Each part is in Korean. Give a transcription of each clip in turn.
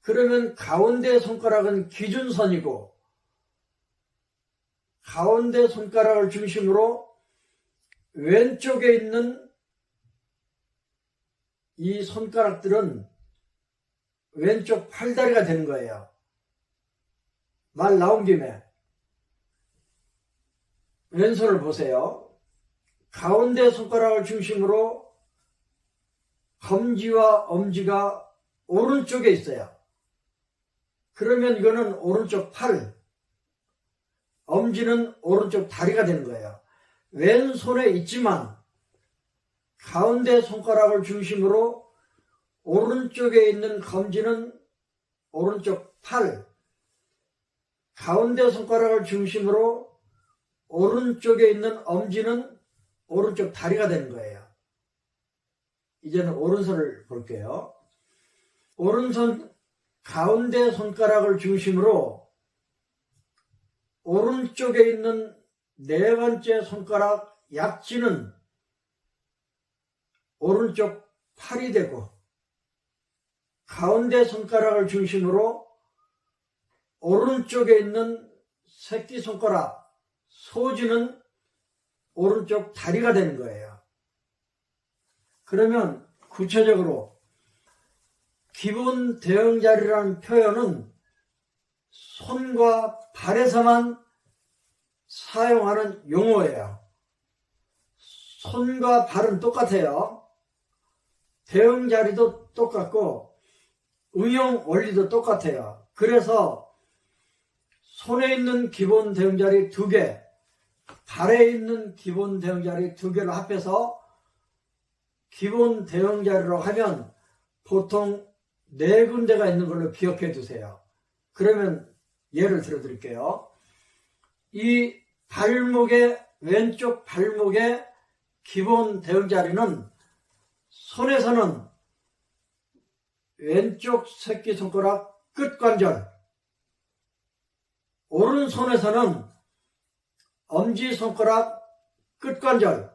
그러면 가운데 손가락은 기준선이고 가운데 손가락을 중심으로 왼쪽에 있는 이 손가락들은 왼쪽 팔다리가 되는 거예요. 말 나온 김에 왼손을 보세요. 가운데 손가락을 중심으로 검지와 엄지가 오른쪽에 있어요. 그러면 이거는 오른쪽 팔, 엄지는 오른쪽 다리가 되는 거예요. 왼손에 있지만 가운데 손가락을 중심으로 오른쪽에 있는 검지는 오른쪽 팔, 가운데 손가락을 중심으로 오른쪽에 있는 엄지는 오른쪽 다리가 되는 거예요. 이제는 오른손을 볼게요. 오른손 가운데 손가락을 중심으로 오른쪽에 있는 네 번째 손가락 약지는 오른쪽 팔이 되고 가운데 손가락을 중심으로 오른쪽에 있는 새끼손가락 소지는 오른쪽 다리가 되는 거예요. 그러면 구체적으로 기본 대형자리라는 표현은 손과 발에서만 사용하는 용어예요. 손과 발은 똑같아요. 대형자리도 똑같고 응용 원리도 똑같아요. 그래서 손에 있는 기본 대형자리 2개, 발에 있는 기본 대형자리 2개를 합해서 기본 대형자리로 하면 보통 4군데가 있는 걸로 기억해 두세요. 그러면 예를 들어 드릴게요. 이 발목의 왼쪽 발목의 기본 대형자리는 손에서는 왼쪽 새끼손가락 끝관절, 오른손에서는 엄지손가락 끝관절,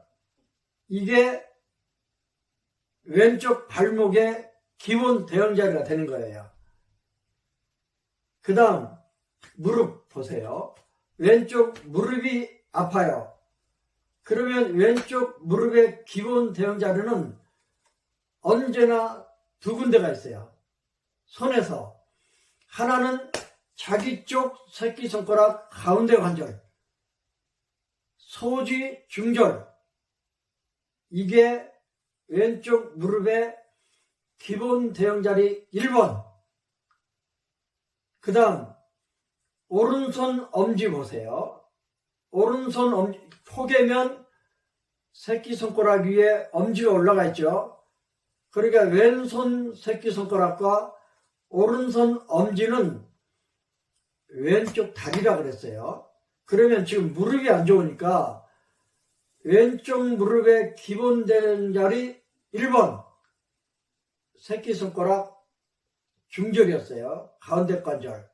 이게 왼쪽 발목의 기본 대형자리가 되는 거예요. 그 다음 무릎 보세요. 왼쪽 무릎이 아파요. 그러면 왼쪽 무릎의 기본 대형자리는 언제나 2군데가 있어요. 손에서 하나는 자기 쪽 새끼손가락 가운데 관절, 소지 중절, 이게 왼쪽 무릎의 기본 대형자리 1번. 그 다음 오른손 엄지 보세요. 오른손 엄지 포개면 새끼손가락 위에 엄지가 올라가 있죠. 그러니까 왼손 새끼손가락과 오른손 엄지는 왼쪽 다리라 그랬어요. 그러면 지금 무릎이 안 좋으니까 왼쪽 무릎의 기본 대형자리 1번 새끼손가락 중절이었어요. 가운데 관절.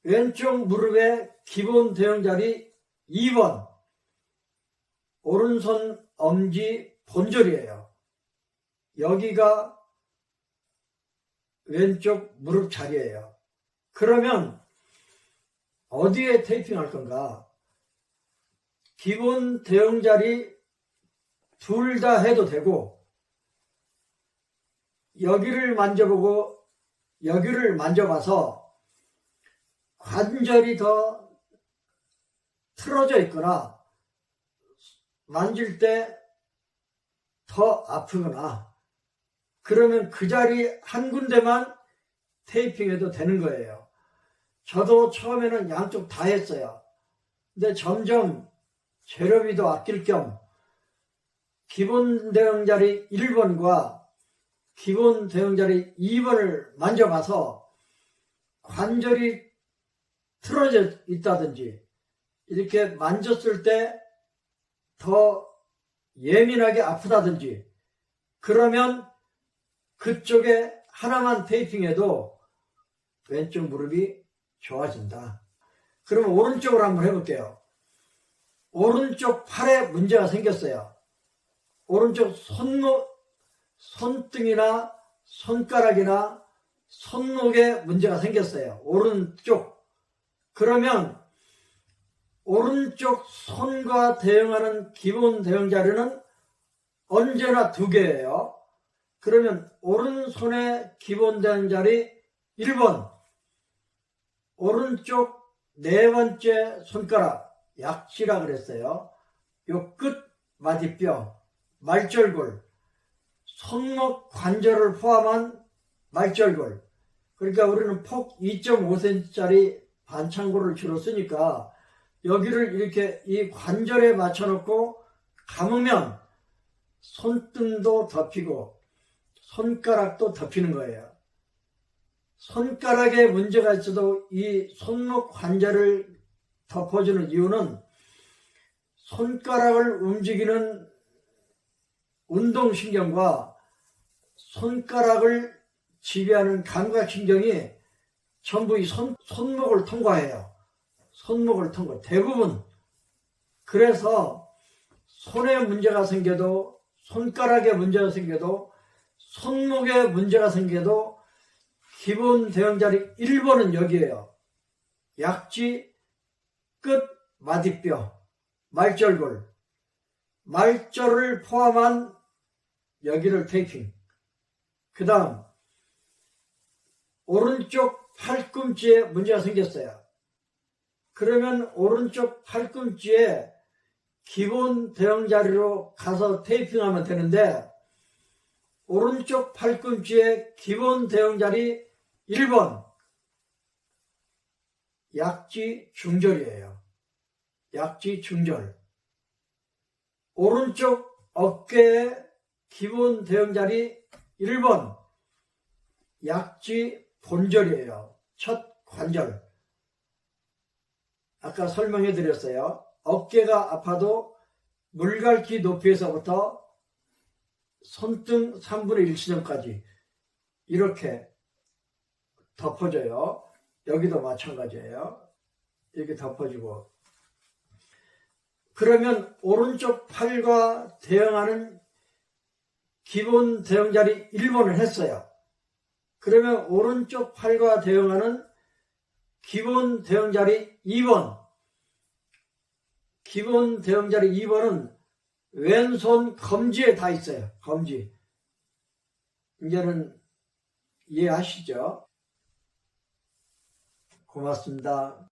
왼쪽 무릎의 기본 대형자리 2번 오른손 엄지 본절이에요. 여기가 왼쪽 무릎 자리예요. 그러면 어디에 테이핑할 건가? 기본 대형자리 둘 다 해도 되고 여기를 만져보고 여기를 만져봐서 관절이 더 틀어져 있거나 만질 때 더 아프거나 그러면 그 자리 한 군데만 테이핑해도 되는 거예요. 저도 처음에는 양쪽 다 했어요. 근데 점점 재료비도 아낄 겸 기본 대형자리 1번과 기본 대형자리 2번을 만져봐서 관절이 틀어져 있다든지 이렇게 만졌을 때 더 예민하게 아프다든지 그러면 그쪽에 하나만 테이핑해도 왼쪽 무릎이 좋아진다. 그러면 오른쪽으로 한번 해볼게요. 오른쪽 팔에 문제가 생겼어요. 오른쪽 손등이나 손가락이나 손목에 문제가 생겼어요. 오른쪽. 그러면 오른쪽 손과 대응하는 기본 대응 자리는 언제나 2개예요. 그러면 오른손의 기본 대응 자리 1번, 오른쪽 4번째 손가락, 약지라 그랬어요. 요 끝 마디뼈, 말절골, 손목 관절을 포함한 말절골. 그러니까 우리는 폭 2.5cm짜리 반창고를 주로 쓰니까 여기를 이렇게 이 관절에 맞춰놓고 감으면 손등도 덮이고 손가락도 덮이는 거예요. 손가락에 문제가 있어도 이 손목 관절을 덮어주는 이유는 손가락을 움직이는 운동신경과 손가락을 지배하는 감각신경이 전부 이 손목을 통과해요. 손목을 통과. 대부분. 그래서 손에 문제가 생겨도, 손가락에 문제가 생겨도, 손목에 문제가 생겨도 기본 대응 자리 1번은 여기에요. 약지, 끝, 마디뼈, 말절골. 말절을 포함한 여기를 테이핑. 그 다음 오른쪽 팔꿈치에 문제가 생겼어요. 그러면 오른쪽 팔꿈치에 기본 대응 자리로 가서 테이핑하면 되는데 오른쪽 팔꿈치에 기본 대응 자리 1번 약지 중절이에요. 약지 중절. 오른쪽 어깨에 기본 대응 자리 1번 약지 본절이에요. 첫 관절. 아까 설명해 드렸어요. 어깨가 아파도 물갈기 높이에서부터 손등 3분의 1 지점까지 이렇게 덮어져요. 여기도 마찬가지예요. 이렇게 덮어지고. 그러면 오른쪽 팔과 대응하는 기본 대응 자리 1번을 했어요. 그러면 오른쪽 팔과 대응하는 기본 대응 자리 2번. 기본 대응 자리 2번은 왼손 검지에 다 있어요. 검지. 이제는 이해하시죠? 고맙습니다.